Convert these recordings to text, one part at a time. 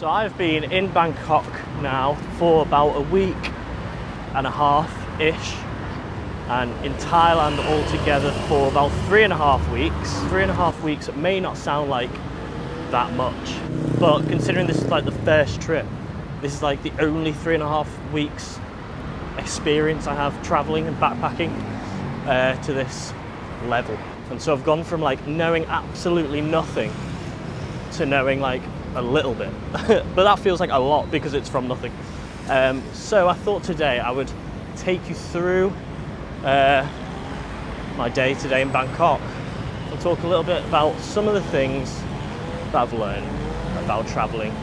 So I've been in Bangkok now for about a week and a half-ish, and in Thailand altogether for about 3.5 weeks. 3.5 weeks, it may not sound like that much, but considering this is like the first trip, this is like the only 3.5 weeks experience I have traveling and backpacking to this level. And so I've gone from like knowing absolutely nothing to knowing like a little bit, but that feels like a lot because it's from nothing. So I thought today I would take you through my day today in Bangkok and talk a little bit about some of the things that I've learned about traveling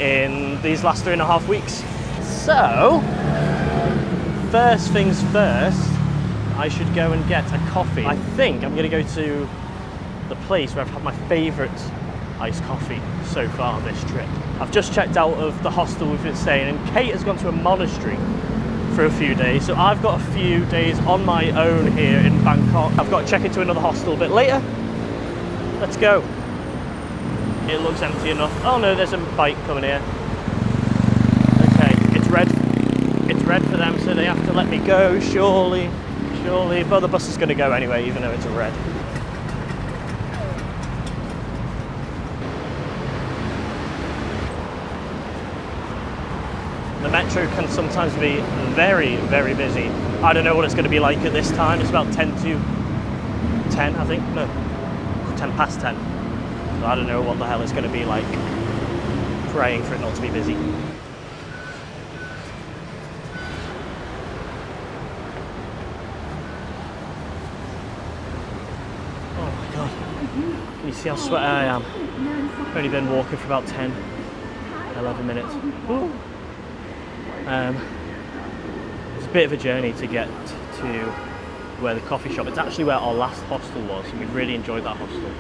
in these last 3.5 weeks. So first things first, I should go and get a coffee. I think I'm going to go to the place where I've had my favourite iced coffee so far this trip. I've just checked out of the hostel we've been staying in. Kate has gone to a monastery for a few days, so I've got a few days on my own here in Bangkok. I've got to check into another hostel a bit later. Let's go. It looks empty enough. Oh no, there's a bike coming here. Okay, it's red. It's red for them, so they have to let me go, surely. But the bus is going to go anyway, even though it's red. The metro can sometimes be very, very busy. I don't know what it's going to be like at this time. It's about 10 to 10, I think. No, 10 past 10. So I don't know what the hell it's going to be like. Praying for it not to be busy. Oh my god. Can you see how sweaty I am? I've only been walking for about 10, 11 minutes. Ooh. It's a bit of a journey to get to where the coffee shop. It's actually where our last hostel was, and we really enjoyed that hostel.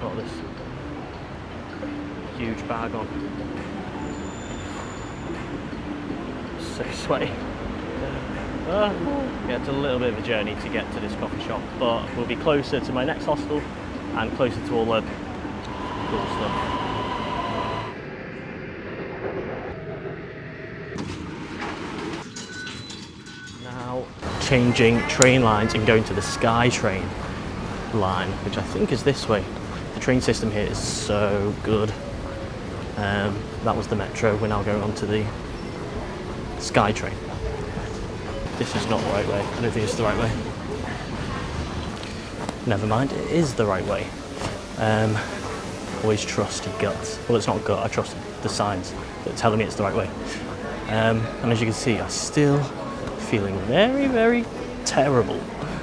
Got this huge bag on. So sweaty. Yeah, it's a little bit of a journey to get to this coffee shop, but we'll be closer to my next hostel and closer to all the cool stuff. Changing train lines and going to the SkyTrain line, which I think is this way. The train system here is so good. That was the metro. We're now going on to the SkyTrain. This is not the right way. I don't think it's the right way. Never mind, it is the right way. Always trust your guts. Well, it's not gut, I trust the signs that are telling me it's the right way. And as you can see, I still feeling very, very terrible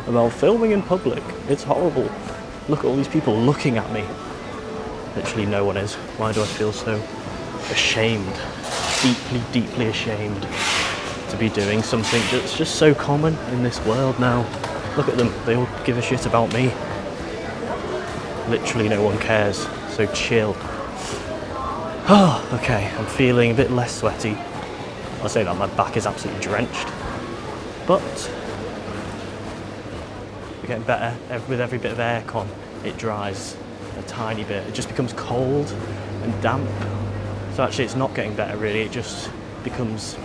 about filming in public. It's horrible. Look at all these people looking at me. Literally no one is. Why do I feel so ashamed? Deeply, deeply ashamed to be doing something that's just so common in this world now. Look at them. They all give a shit about me. Literally no one cares. So chill. Oh, okay. I'm feeling a bit less sweaty. I'll say that my back is absolutely drenched. But we're getting better. With every bit of aircon, it dries a tiny bit. It just becomes cold and damp. So actually it's not getting better really, it just becomes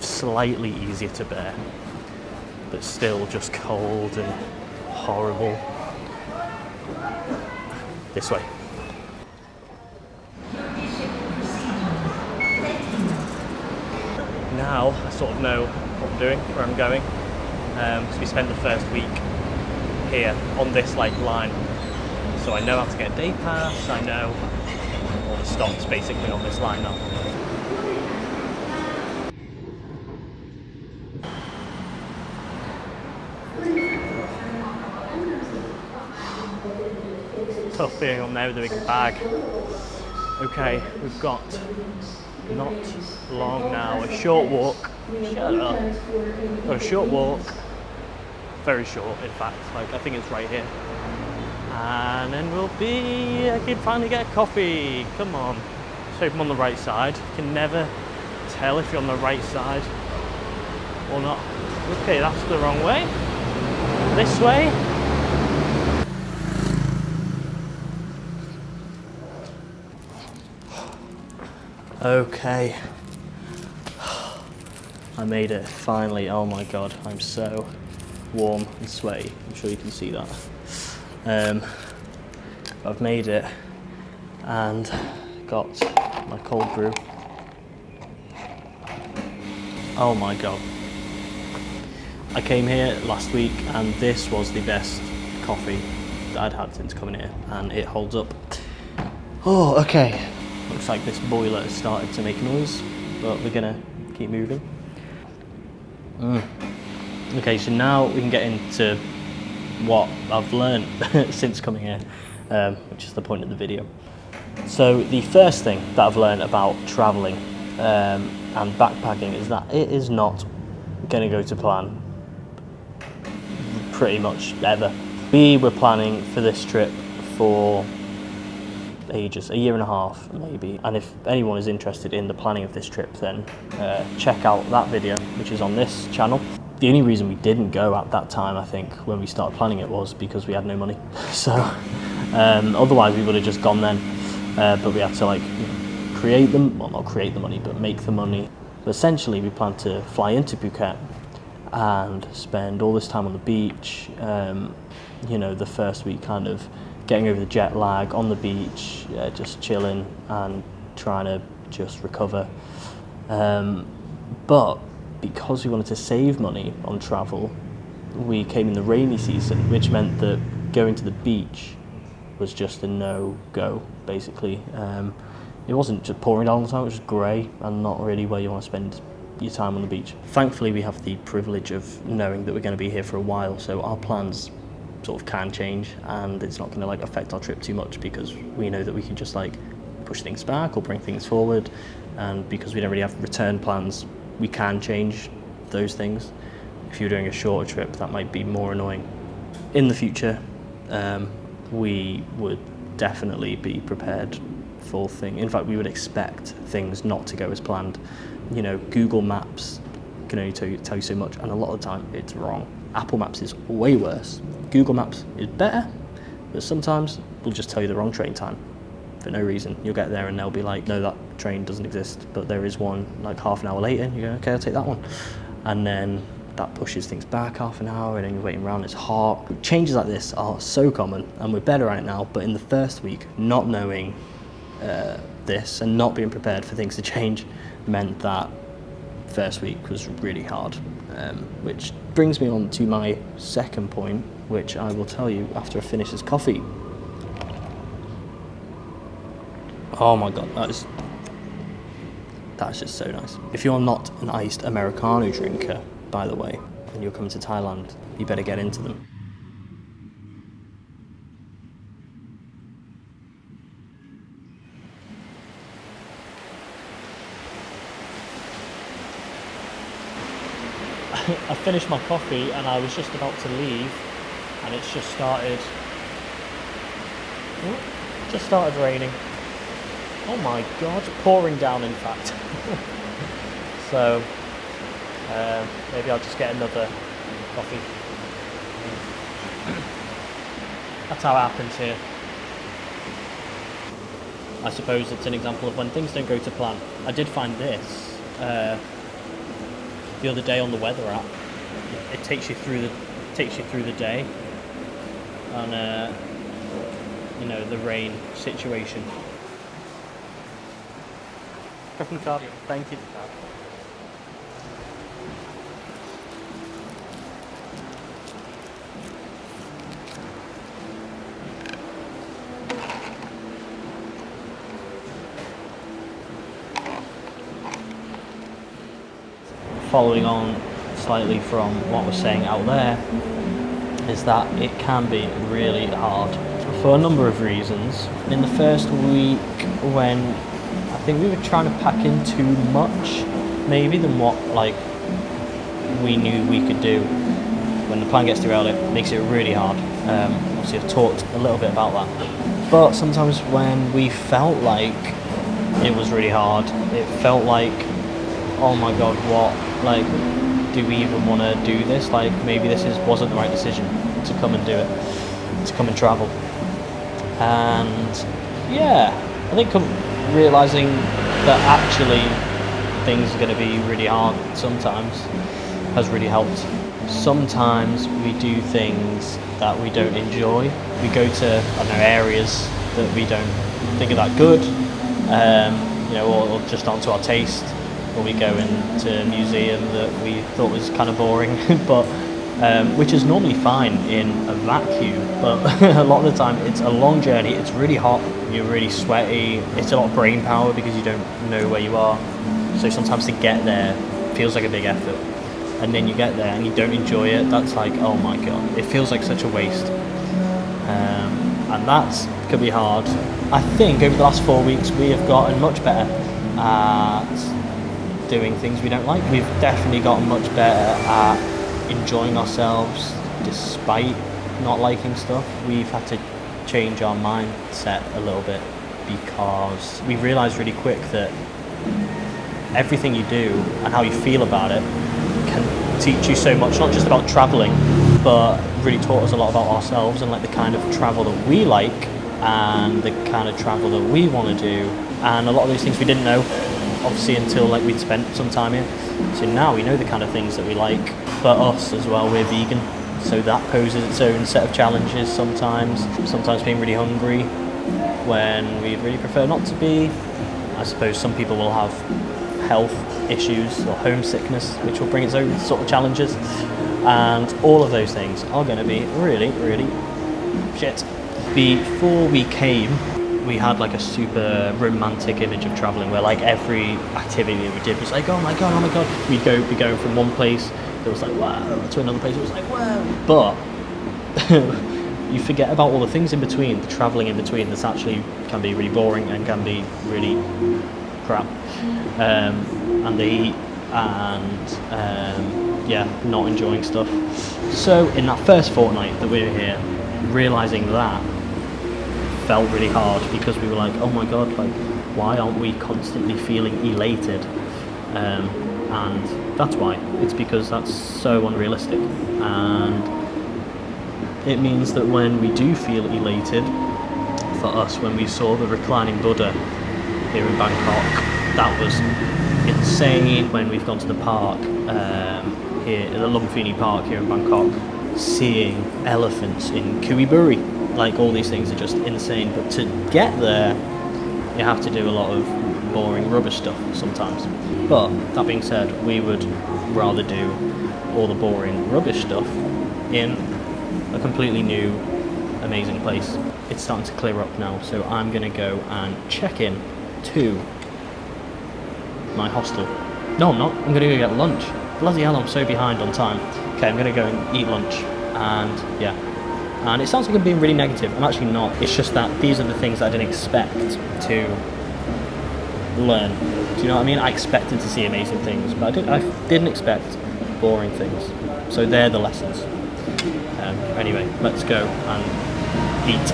slightly easier to bear. But still just cold and horrible. This way. Now I sort of know what I'm doing, where I'm going, because we spent the first week here on this like line, so I know how to get a day pass. I know all the stops basically on this line now. Tough being on there with a big bag. Okay, we've got not long now, a short walk. Shut up. Got a short walk, very short in fact, like I think it's right here. And then I can finally get a coffee. Come on. Let's hope I'm on the right side. You can never tell if you're on the right side or not. Okay, that's the wrong way. This way. Okay. I made it finally. Oh my god, I'm so warm and sweaty. I'm sure you can see that. I've made it and got my cold brew. Oh my god. I came here last week and this was the best coffee that I'd had since coming here, and it holds up. Oh, okay. Looks like this boiler has started to make noise, but we're gonna keep moving. Okay, so now we can get into what I've learned since coming here, which is the point of the video. So the first thing that I've learned about traveling and backpacking is that it is not going to go to plan pretty much ever. We were planning for this trip for ages, a year and a half maybe, and if anyone is interested in the planning of this trip, then check out that video, which is on this channel. The only reason we didn't go at that time, I think, when we started planning it, was because we had no money. So otherwise we would have just gone then, but we had to like create them, well, not create the money, but make the money. But essentially we planned to fly into Phuket and spend all this time on the beach, you know, the first week kind of getting over the jet lag on the beach, just chilling and trying to just recover. But because we wanted to save money on travel, we came in the rainy season, which meant that going to the beach was just a no-go, basically. It wasn't just pouring down all the time, it was just grey and not really where you want to spend your time on the beach. Thankfully, we have the privilege of knowing that we're going to be here for a while, so our plans sort of can change, and it's not going to like affect our trip too much because we know that we can just like push things back or bring things forward, and because we don't really have return plans, we can change those things. If you're doing a shorter trip, that might be more annoying. In the future, we would definitely be prepared for things. In fact, we would expect things not to go as planned. You know, Google Maps can only tell you so much, and a lot of the time it's wrong. Apple Maps is way worse. Google Maps is better, but sometimes we'll just tell you the wrong train time for no reason. You'll get there and they'll be like, no, that train doesn't exist, but there is one like half an hour later, and you go, okay, I'll take that one. And then that pushes things back half an hour, and then you're waiting around, it's hot. Changes like this are so common, and we're better at it now, but in the first week, not knowing this and not being prepared for things to change meant that first week was really hard, which brings me on to my second point, which I will tell you after I finish this coffee. Oh my god, that's just so nice. If you're not an iced Americano drinker, by the way, and you're coming to Thailand, you better get into them. I finished my coffee and I was just about to leave, and it's just started raining. Oh my god, pouring down in fact. So maybe I'll just get another coffee. That's how it happens here. I suppose it's an example of when things don't go to plan. I did find this the other day on the weather app. It takes you through the day on you know, the rain situation. Coffee card, thank you. Following on slightly from what we're saying out there, is that it can be really hard for a number of reasons. In the first week, when I think we were trying to pack in too much, maybe, than what like we knew we could do. When the plan gets derailed, it makes it really hard. Obviously, I've talked a little bit about that. But sometimes when we felt like it was really hard, it felt like, oh my god, what? Like, do we even want to do this? Like, maybe this wasn't the right decision to come and do it, to come and travel. And yeah, I think realising that actually things are going to be really hard sometimes has really helped. Sometimes we do things that we don't enjoy. We go to, I don't know, areas that we don't think are that good, you know, or just onto our taste, or we go into a museum that we thought was kind of boring, but which is normally fine in a vacuum, but a lot of the time it's a long journey, it's really hot, you're really sweaty, it's a lot of brain power because you don't know where you are, so sometimes to get there feels like a big effort, and then you get there and you don't enjoy it, that's like, oh my god, it feels like such a waste, and that could be hard. I think over the last 4 weeks we have gotten much better at doing things we don't like. We've definitely gotten much better at enjoying ourselves despite not liking stuff. We've had to change our mindset a little bit because we realised really quick that everything you do and how you feel about it can teach you so much, not just about travelling, but really taught us a lot about ourselves and like the kind of travel that we like and the kind of travel that we want to do, and a lot of those things we didn't know obviously until like we'd spent some time here. So now we know the kind of things that we like. But us as well, we're vegan, so that poses its own set of challenges sometimes being really hungry when we'd really prefer not to be. I suppose some people will have health issues or homesickness, which will bring its own sort of challenges, and all of those things are going to be really, really shit. Before we came, we had like a super romantic image of travelling where like every activity that we did was like, oh my god, we'd be going from one place that was like wow to another place that was like wow, but you forget about all the things in between, the travelling in between that's actually can be really boring and can be really crap, and the heat and yeah, not enjoying stuff. So in that first fortnight that we were here, realising that felt really hard because we were like, oh my god, like why aren't we constantly feeling elated? And that's why. It's because that's so unrealistic, and it means that when we do feel elated, for us, when we saw the reclining Buddha here in Bangkok, that was insane. When we've gone to the park here, the Lumphini Park here in Bangkok, seeing elephants in Kui, like all these things are just insane. But to get there, you have to do a lot of boring rubbish stuff sometimes. But that being said, we would rather do all the boring rubbish stuff in a completely new, amazing place. It's starting to clear up now, so I'm gonna go and check in to my hostel. No, I'm not. I'm gonna go get lunch. Bloody hell, I'm so behind on time. Okay, I'm gonna go and eat lunch, and yeah. And it sounds like I'm being really negative. I'm actually not. It's just that these are the things that I didn't expect to learn. Do you know what I mean? I expected to see amazing things, but I didn't expect boring things. So they're the lessons. Anyway, let's go and eat.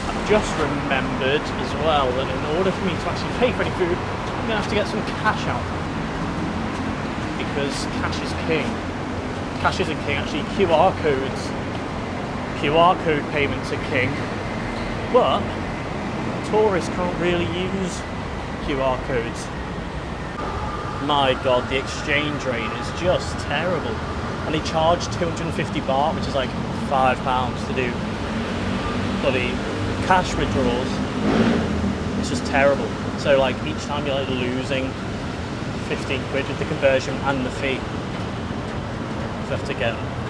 I've just remembered as well that in order for me to actually pay for any food, I'm going to have to get some cash out. Because cash is king. Cash isn't king, actually QR code payments are king. But tourists can't really use QR codes. My god, the exchange rate is just terrible. And they charge 250 baht, which is like £5 to do bloody cash withdrawals. It's just terrible. So like each time you're like losing 15 quid with the conversion and the fee. You have to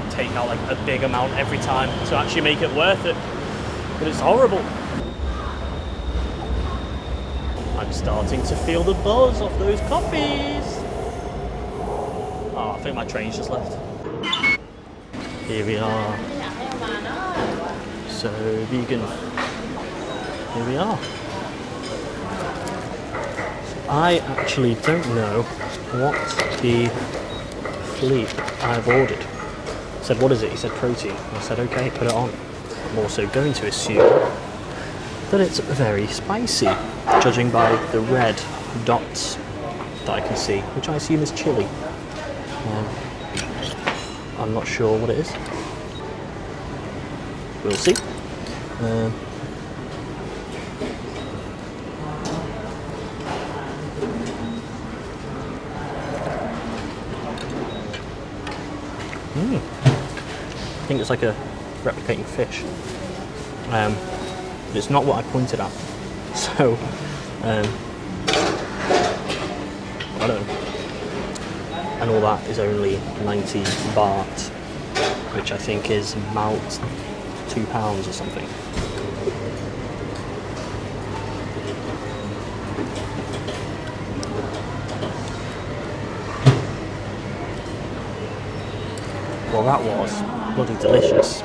take out like a big amount every time to actually make it worth it. But it's horrible. I'm starting to feel the buzz off those coffees. Oh, I think my train's just left. Here we are. So vegan. Here we are. I actually don't know what the fleet I've ordered. I said, what is it? He said protein. I said, okay, put it on. I'm also going to assume that it's very spicy, judging by the red dots that I can see, which I assume is chili. I'm not sure what it is. We'll see. I think it's like a replicating fish. But it's not what I pointed at. So, I don't know. And all that is only 90 baht, which I think is about £2 or something. Well, that was bloody delicious.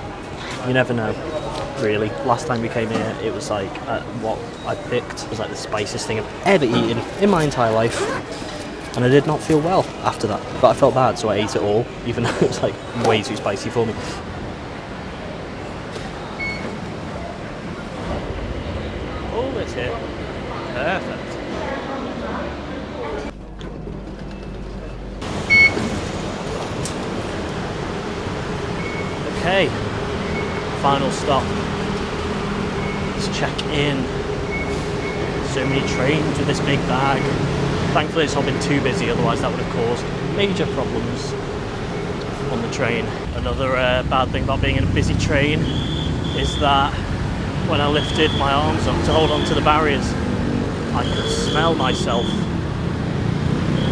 You never know, really. Last time we came here, it was like what I picked was like the spiciest thing I've ever eaten in my entire life, and I did not feel well after that. But I felt bad, so I ate it all, even though it was like way too spicy for me. All this here, perfect. Okay, final stop. Let's check in. So many trains with this big bag. Thankfully it's not been too busy, otherwise that would have caused major problems on the train. Another bad thing about being in a busy train is that when I lifted my arms up to hold on to the barriers, I could smell myself.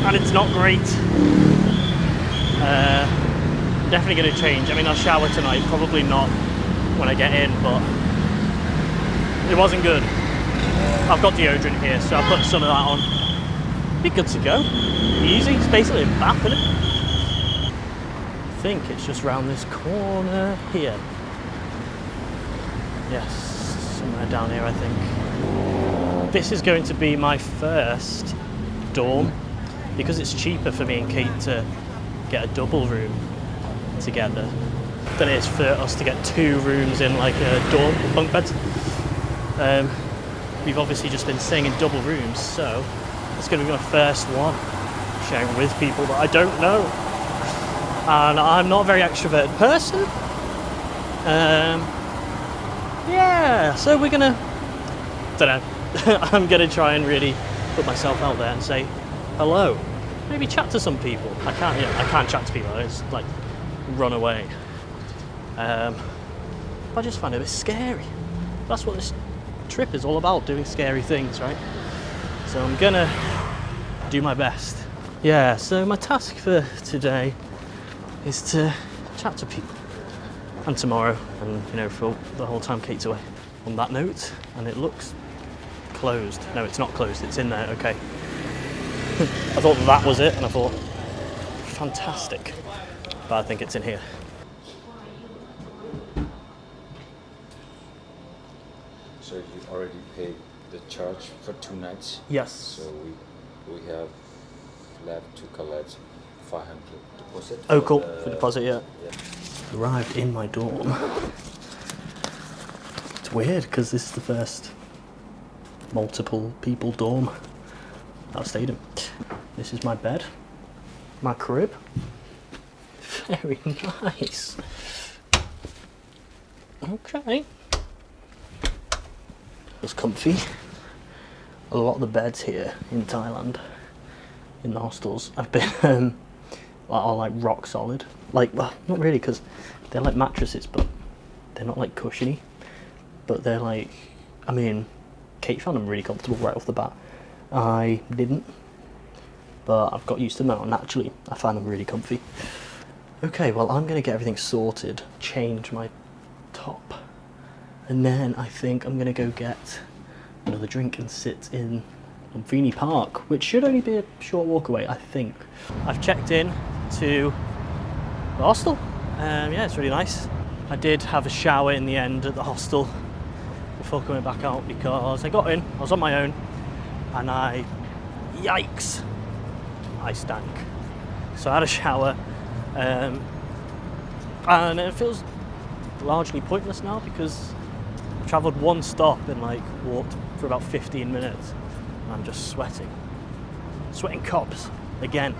And it's not great. Definitely going to change. I mean, I'll shower tonight, probably not when I get in, but it wasn't good. I've got deodorant here, so I'll put some of that on. Be good to go. Easy. It's basically a bath, isn't it? I think it's just round this corner here. Yes, somewhere down here, I think. This is going to be my first dorm, because it's cheaper for me and Kate to get a double room together than it is for us to get 2 rooms in like a dorm, bunk beds. We've obviously just been staying in double rooms, so it's going to be my first one sharing with people that I don't know. And I'm not a very extroverted person. Yeah, so we're gonna, don't know, I'm gonna try and really put myself out there and say hello. Maybe chat to some people. I can't chat to people. It's like run away. I just find it a bit scary. That's what this trip is all about, doing scary things, right? So I'm gonna do my best. Yeah, so my task for today is to chat to people. And tomorrow, and you know, for the whole time Kate's away. On that note, and it looks closed. No, it's not closed, it's in there, okay. I thought that was it, and I thought, fantastic. But I think it's in here. So you already paid the charge for 2 nights? Yes. So we have left to collect 500 deposit. Oh, cool. For deposit, yeah. Arrived in my dorm. It's weird because this is the first multiple people dorm I've stayed in. This is my bed, my crib. Very nice. Okay. It's comfy. A lot of the beds here in Thailand, in the hostels, I've been are like rock solid. Like, well, not really, because they're like mattresses, but they're not like cushiony. But they're like, I mean, Kate found them really comfortable right off the bat. I didn't, but I've got used to them now. Naturally, I find them really comfy. Okay, well, I'm gonna get everything sorted, change my top, and then I think I'm gonna go get another drink and sit in Lumphini Park, which should only be a short walk away, I think. I've checked in to the hostel. Yeah, it's really nice. I did have a shower in the end at the hostel before coming back out because I got in, I was on my own, and yikes, I stank. So I had a shower, and it feels largely pointless now because I've travelled one stop and like walked for about 15 minutes. And I'm just sweating cops again.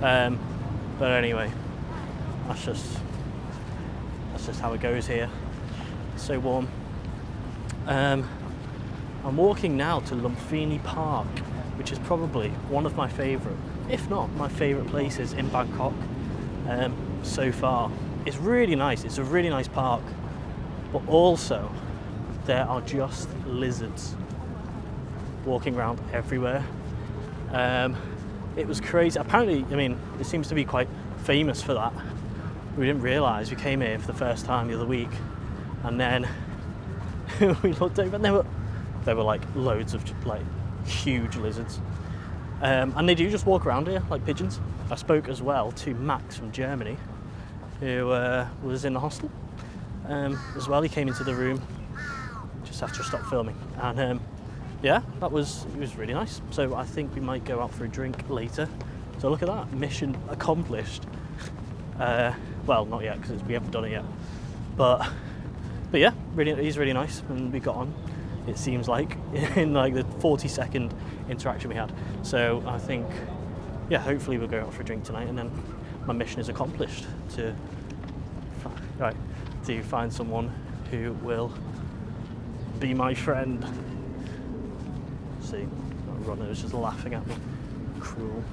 But anyway, that's just how it goes here. It's so warm. I'm walking now to Lumphini Park, which is probably one of my favourite, if not my favourite places in Bangkok so far. It's really nice, it's a really nice park, but also there are just lizards walking around everywhere. It was crazy. Apparently, I mean, it seems to be quite famous for that. We didn't realise. We came here for the first time the other week, and then we looked over and there were like loads of like huge lizards. And they do just walk around here like pigeons. I spoke as well to Max from Germany, who was in the hostel as well. He came into the room just after I stopped filming, and yeah, it was really nice. So I think we might go out for a drink later. So look at that, mission accomplished. Well, not yet because we haven't done it yet. But yeah, he's really nice, and we got on. It seems like in like the 40-second interaction we had. So I think, yeah, hopefully we'll go out for a drink tonight, and then my mission is accomplished to find someone who will be my friend. See, that runner was just laughing at me. Cruel.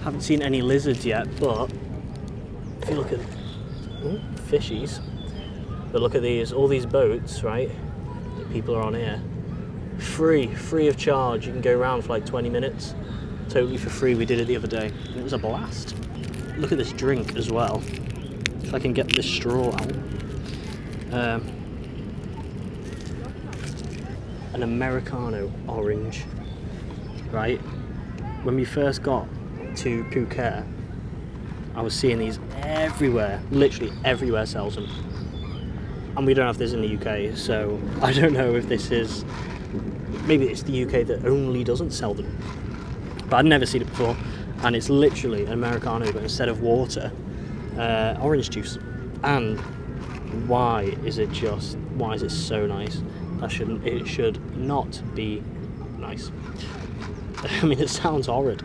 Haven't seen any lizards yet, but if you look at fishies, but look at these, all these boats, right, that people are on here, free of charge. You can go around for like 20 minutes, totally for free. We did it the other day, and it was a blast. Look at this drink as well. If I can get this straw out. An Americano orange, right? When we first got to Phuket, I was seeing these everywhere, literally everywhere sells them, and we don't have this in the UK, so I don't know if this is, maybe it's the UK that only doesn't sell them, but I'd never seen it before. And it's literally an Americano, but instead of water, orange juice. And why is it so nice? It should not be nice. I mean, it sounds horrid.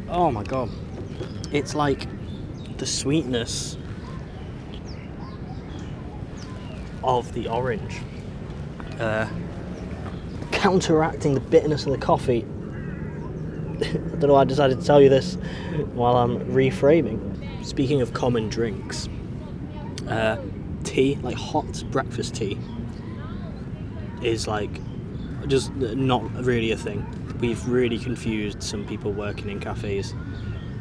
Oh my god. It's like the sweetness of the orange counteracting the bitterness of the coffee. I don't know why I decided to tell you this while I'm reframing. Speaking of common drinks, tea, like hot breakfast tea, is like just not really a thing. We've really confused some people working in cafes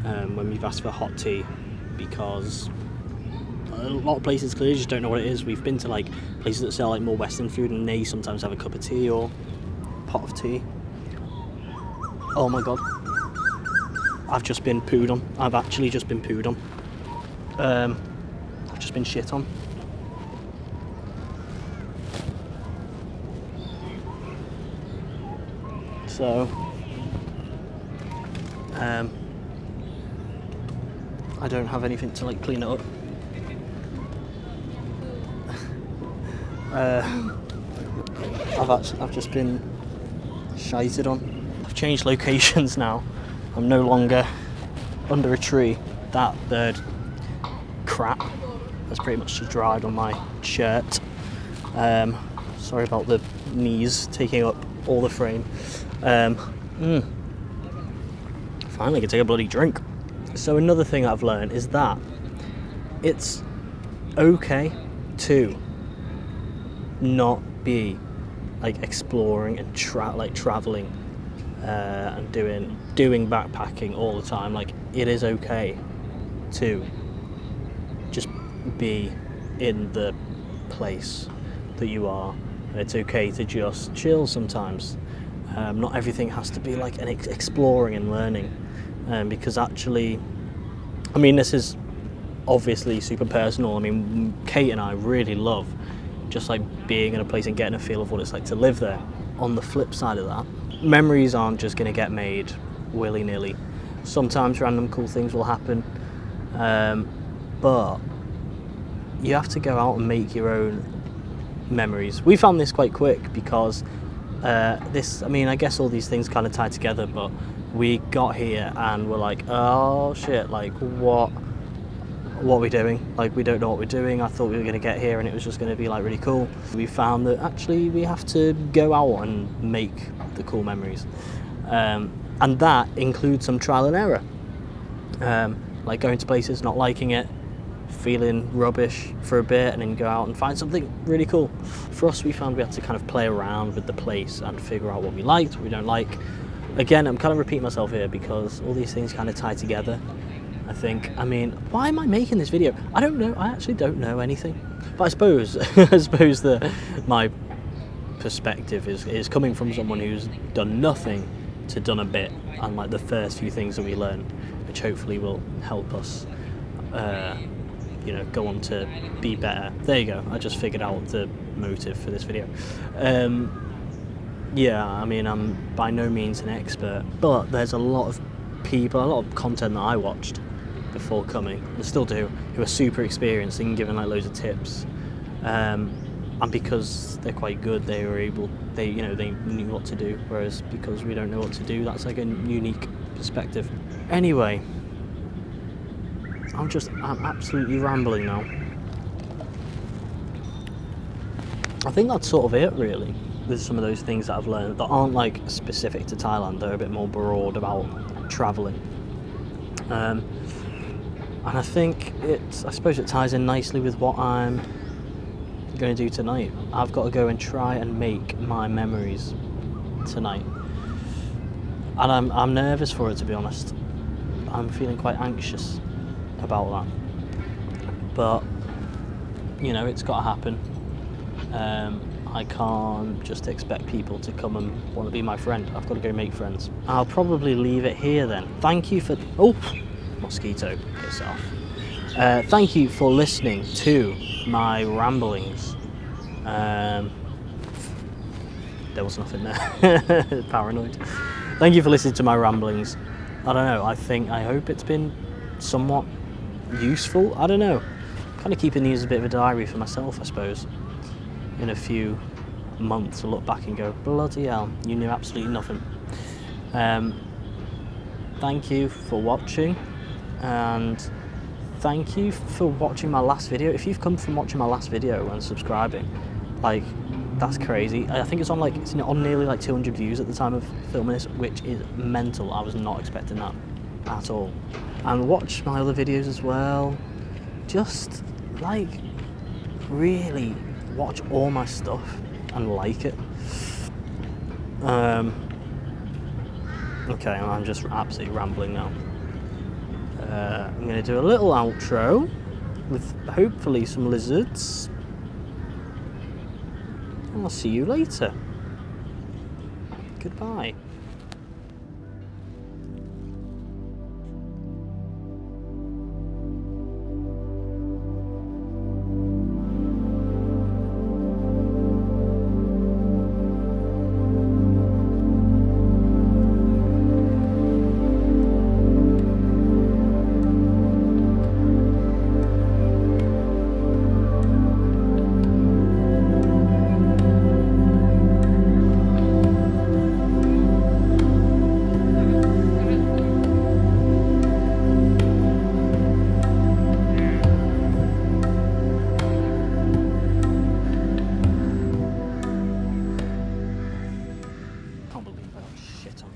when we've asked for hot tea, because a lot of places clearly just don't know what it is. We've been to like places that sell like more Western food, and they sometimes have a cup of tea or pot of tea. Oh my god, I've just been pooed on. I've actually just been pooed on. I've just been shit on. So I don't have anything to like clean it up. I've just been shited on. I've changed locations now. I'm no longer under a tree. That bird crap has pretty much just dried on my shirt. Sorry about the knees taking up all the frame. Finally can take a bloody drink. So another thing I've learned is that it's okay to not be like exploring and traveling and doing backpacking all the time. Like, it is okay to just be in the place that you are. It's okay to just chill sometimes. Not everything has to be like an exploring and learning, because actually, I mean, this is obviously super personal. I mean, Kate and I really love just like being in a place and getting a feel of what it's like to live there. On the flip side of that, memories aren't just going to get made willy-nilly. Sometimes random cool things will happen, but you have to go out and make your own memories. We found this quite quick because I mean, I guess all these things kind of tie together, but we got here and we're like, oh shit, like what are we doing? Like, we don't know what we're doing. I thought we were going to get here and it was just going to be like really cool. We found that actually we have to go out and make the cool memories. And that includes some trial and error. Like going to places, not liking it, feeling rubbish for a bit, and then go out and find something really cool. For us, we found we had to kind of play around with the place and figure out what we liked, what we don't like. Again, I'm kind of repeating myself here because all these things kind of tie together, I think. I mean, why am I making this video? I don't know. I actually don't know anything. But I suppose, my perspective is coming from someone who's done nothing to done a bit, and like the first few things that we learn, which hopefully will help us, you know, go on to be better. There you go. I just figured out the motive for this video. Yeah, I mean, I'm by no means an expert, but there's a lot of people, a lot of content that I watched before coming, and still do, who are super experienced and giving like loads of tips. And because they're quite good, they were able, they knew what to do, whereas because we don't know what to do, that's like a unique perspective. Anyway, I'm absolutely rambling now. I think that's sort of it, really, with some of those things that I've learned that aren't like specific to Thailand. They're a bit more broad about travelling. And I think I suppose it ties in nicely with what I'm going to do tonight. I've got to go and try and make my memories tonight. And I'm nervous for it, to be honest. I'm feeling quite anxious about that. But, you know, it's got to happen. I can't just expect people to come and want to be my friend. I've got to go make friends. I'll probably leave it here then. Thank you for... Oh, mosquito, piss off. Thank you for listening to my ramblings. There was nothing there. Paranoid. Thank you for listening to my ramblings. I don't know, I hope it's been somewhat useful. I don't know. Kind of keeping these as a bit of a diary for myself, I suppose. In a few months, I'll look back and go, bloody hell, you knew absolutely nothing. Thank you for watching, and thank you for watching my last video. If you've come from watching my last video and subscribing, like, that's crazy. I think it's on nearly like 200 views at the time of filming this, which is mental. I was not expecting that at all. And watch my other videos as well. Just like really watch all my stuff and like it. Okay, I'm just absolutely rambling now. I'm going to do a little outro with hopefully some lizards. And I'll see you later. Goodbye. Can't believe I got shit on.